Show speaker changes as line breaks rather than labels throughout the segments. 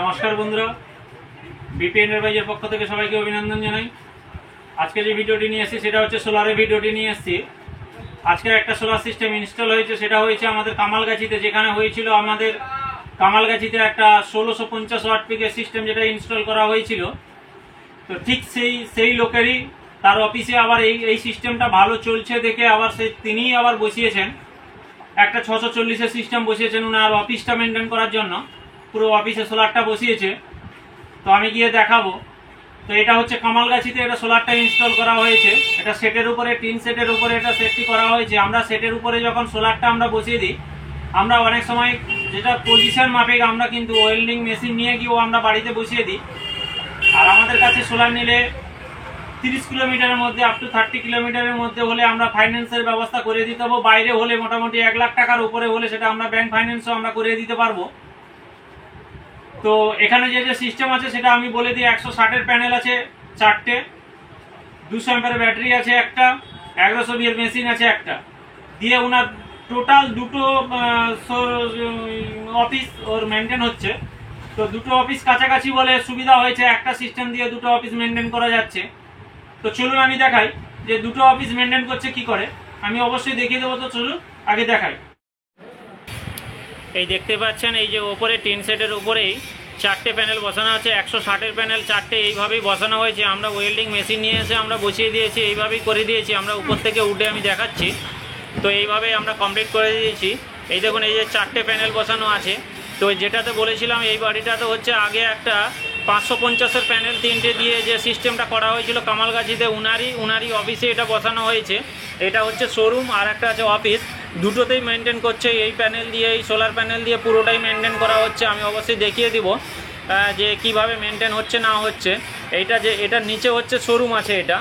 নমস্কার বন্ধুরা, বিপিএন এন্টারপ্রাইজের পক্ষ থেকে সবাইকে অভিনন্দন জানাই। আজকে যে ভিডিওটি নিয়ে এসেছি সেটা হচ্ছে সোলারের ভিডিওটি নিয়ে এসেছি। আজকের একটা সোলার সিস্টেম ইনস্টল হয়েছে, সেটা হয়েছে আমাদের কামালগাছিতে। যেখানে হয়েছিল আমাদের কামালগাছিতে একটা 1650 ওয়াট পিকের সিস্টেম যেটা ইনস্টল করা হয়েছিল। তো ঠিক সেই লোকেরই তার অফিসে আবার এই সিস্টেমটা ভালো চলছে দেখে আবার তিনিই আবার বসিয়েছেন একটা 640-এর সিস্টেম বসিয়েছেন ওনার অফিসটা মেনটেন করার জন্য। পুরো অফিসে সোলারটা বসিয়েছে, তো আমি গিয়ে দেখাবো। তো এটা হচ্ছে কামালগাছিতে এটা সোলারটা ইনস্টল করা হয়েছে। এটা সেটের উপরে, টিন সেটের উপরে এটা সেটটি করা হয়েছে। আমরা সেটের উপরে যখন সোলারটা আমরা বসিয়ে দিই, আমরা অনেক সময় যেটা পজিশন মাফিক আমরা কিন্তু ওয়েল্ডিং মেশিন নিয়ে গিয়েও আমরা বাড়িতে বসিয়ে দিই। আর আমাদের কাছে সোলার নিলে 30 কিলোমিটারের মধ্যে আপ টু 30 কিলোমিটারের মধ্যে হলে আমরা ফাইন্যান্সের ব্যবস্থা করে দিতে পারবো। বাইরে হলে মোটামুটি 1 লাখ টাকার উপরে হলে সেটা আমরা ব্যাংক ফাইন্যান্সও আমরা করে দিতে পারবো। তো এখানে যে সিস্টেম আছে সেটা আমি বলে দিই। 160-এর প্যানেল আছে 4টে, 200 অ্যাম্পিয়ারের ব্যাটারি আছে একটা, 1120 এর মেশিন আছে একটা, দিয়ে ওনার টোটাল দুটো অফিস ওর মেনটেন হচ্ছে। তো দুটো অফিস কাছাকাছি বলে সুবিধা হয়েছে, একটা সিস্টেম দিয়ে দুটো অফিস মেনটেন করা যাচ্ছে। তো চলুন আমি দেখাই যে দুটো অফিস মেনটেন করছে কি করে। আমি অবশ্যই দেখিয়ে দেবো, তো চলুন আগে দেখাই। এই দেখতে পাচ্ছেন, এই যে ওপরে টিন সেটের উপরেই 4টে প্যানেল বসানো আছে। 160-এর প্যানেল 4টে এইভাবেই বসানো হয়েছে। আমরা ওয়েল্ডিং মেশিন নিয়ে এসে আমরা বসিয়ে দিয়েছি, এইভাবেই করে দিয়েছি। আমরা উপর থেকে উঠে আমি দেখাচ্ছি। তো এইভাবেই আমরা কমপ্লিট করে দিয়েছি। এই দেখুন, এই যে 4টে প্যানেল বসানো আছে। তো যেটাতে বলেছিলাম এই বাড়িটাতে হচ্ছে আগে একটা 550-এর প্যানেল 3টে দিয়ে যে সিস্টেমটা করা হয়েছিল কামালগাছিতে, উনারই অফিসে এটা বসানো হয়েছে। এটা হচ্ছে শোরুম আর একটা আছে অফিস, দুটোতেই মেনটেন করছে। এই প্যানেল দিয়ে, এই সোলার প্যানেল দিয়ে পুরোটাই মেনটেন করা হচ্ছে। আমি অবশ্যই দেখিয়ে দিব যে কিভাবে মেনটেন হচ্ছে না হচ্ছে। এইটা যে এটার নিচে হচ্ছে শোরুম আছে, এটা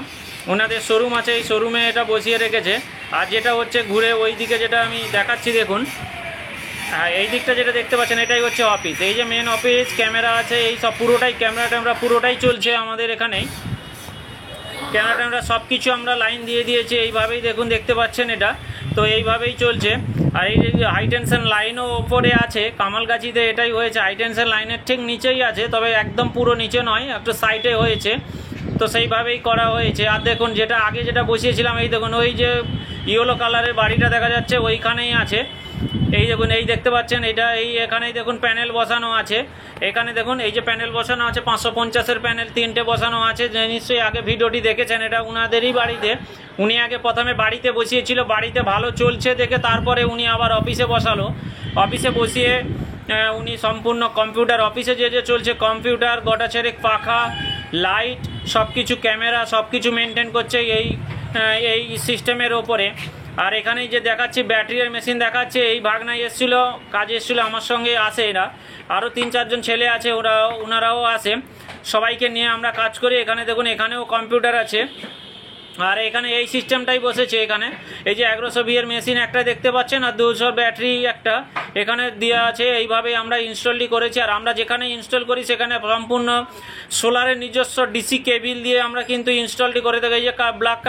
ওনাদের শোরুম আছে, এই শোরুমে এটা বসিয়ে রেখেছে। আর যেটা হচ্ছে ঘুরে ওই দিকে যেটা আমি দেখাচ্ছি দেখুন, এই দিকটা যেটা দেখতে পাচ্ছেন এটাই হচ্ছে অফিস। এই যে মেন অফিস, ক্যামেরা আছে, এই সব পুরোটাই ক্যামেরা পুরোটাই চলছে আমাদের এখানেই। ক্যামেরা সব কিছু আমরা লাইন দিয়ে দিয়েছি এইভাবেই, দেখুন দেখতে পাচ্ছেন এটা। তো এইভাবেই চলছে। আর এই যে হাই টেনশন লাইনও ওপরে আছে কামালগাছিতে, এটাই হয়েছে হাই টেনশন লাইনের ঠিক নিচেই আছে, তবে একদম পুরো নিচে নয়, একটু সাইডে হয়েছে। তো সেইভাবেই করা হয়েছে। আর দেখুন যেটা আগে যেটা বসিয়েছিলাম, এই দেখুন ওই যে ইয়েলো কালারের বাড়িটা দেখা যাচ্ছে ওইখানেই আছে। এই দেখুন, এই দেখতে পাচ্ছেন এটা, এই এখানেই দেখুন প্যানেল বসানো আছে। এখানে দেখুন এই যে প্যানেল বসানো আছে, 550-এর প্যানেল 3টে বসানো আছে। নিশ্চয়ই আগে ভিডিওটি দেখেছেন, এটা উনাদেরই বাড়িতে। উনি আগে প্রথমে বাড়িতে বসিয়েছিল, বাড়িতে ভালো চলছে দেখে তারপরে উনি আবার অফিসে বসালো। অফিসে বসিয়ে উনি সম্পূর্ণ কম্পিউটার, অফিসে যে চলছে কম্পিউটার, গোটাছেরেক পাখা, লাইট, সব কিছু ক্যামেরা সব কিছু মেনটেন করছে এই সিস্টেমের ওপরে। আর এখানেই যে দেখাচ্ছি ব্যাটারির মেশিন দেখাচ্ছে, এই ভাগনায় এসেছিলো, কাজে এসেছিলো আমার সঙ্গে আসে এরা। আরও 3-4 জন ছেলে আছে, ওনারাও আসে। সবাইকে নিয়ে আমরা কাজ করি। এখানে দেখুন এখানেও কম্পিউটার আছে। আর এখানে এই সিস্টেমটাই বসেছে। এখানে এই যে 1120-এর মেশিন একটা দেখতে পাচ্ছেন, আর 200 ব্যাটারি একটা এখানে দেওয়া আছে। এইভাবেই আমরা ইনস্টলটি করেছি। আর আমরা যেখানে ইনস্টল করি সেখানে সম্পূর্ণ সোলারের নিজস্ব ডিসি কেবিল দিয়ে আমরা কিন্তু ইনস্টলটি করে থাকি। এই যে ব্ল্যাক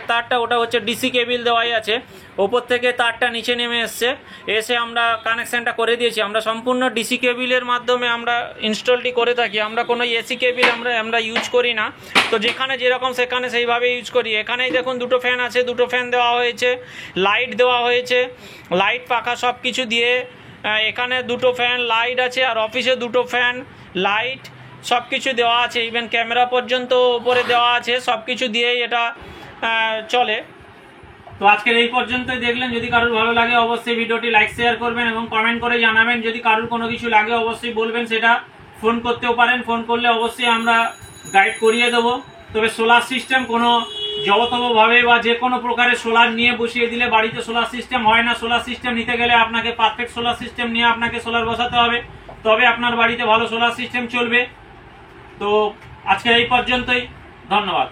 তারটা, ওটা হচ্ছে ডিসি কেবিল দেওয়াই আছে। ওপর থেকে তারটা নিচে নেমে এসে আমরা কানেকশানটা করে দিয়েছি। আমরা সম্পূর্ণ ডিসি কেবিলের মাধ্যমে আমরা ইনস্টলটি করে থাকি। আমরা কোনো এসি কেবিল আমরা ইউজ করি না। তো যেখানে যেরকম সেখানে সেইভাবে ইউজ করি। এখানেই দেখুন দুটো ফ্যান আছে, দুটো ফ্যান দেওয়া হয়েছে, লাইট দেওয়া হয়েছে, লাইট পাখা সব কিছু দিয়ে। এখানে দুটো ফ্যান লাইট আছে, আর অফিসে দুটো ফ্যান লাইট সব কিছু দেওয়া আছে। ইভেন ক্যামেরা পর্যন্ত ওপরে দেওয়া আছে। সব কিছু দিয়েই এটা চলে। তো আজকের এই পর্যন্তই দেখলেন। যদি কারোর ভালো লাগে অবশ্যই ভিডিওটি লাইক শেয়ার করবেন এবং কমেন্ট করে জানাবেন। যদি কারোর কোনো কিছু লাগে অবশ্যই বলবেন, সেটা ফোন করতেও পারেন। ফোন করলে অবশ্যই আমরা গাইড করিয়ে দেবো। তবে সোলার সিস্টেম কোনো জবতবভাবে বা যে কোনো প্রকারের সোলার নিয়ে বসিয়ে দিলে বাড়িতে সোলার সিস্টেম হয় না। সোলার সিস্টেম নিতে গেলে আপনাকে পারফেক্ট সোলার সিস্টেম নিয়ে আপনাকে সোলার বসাতে হবে, তবে আপনার বাড়িতে ভালো সোলার সিস্টেম চলবে। তো আজকে এই পর্যন্তই, ধন্যবাদ।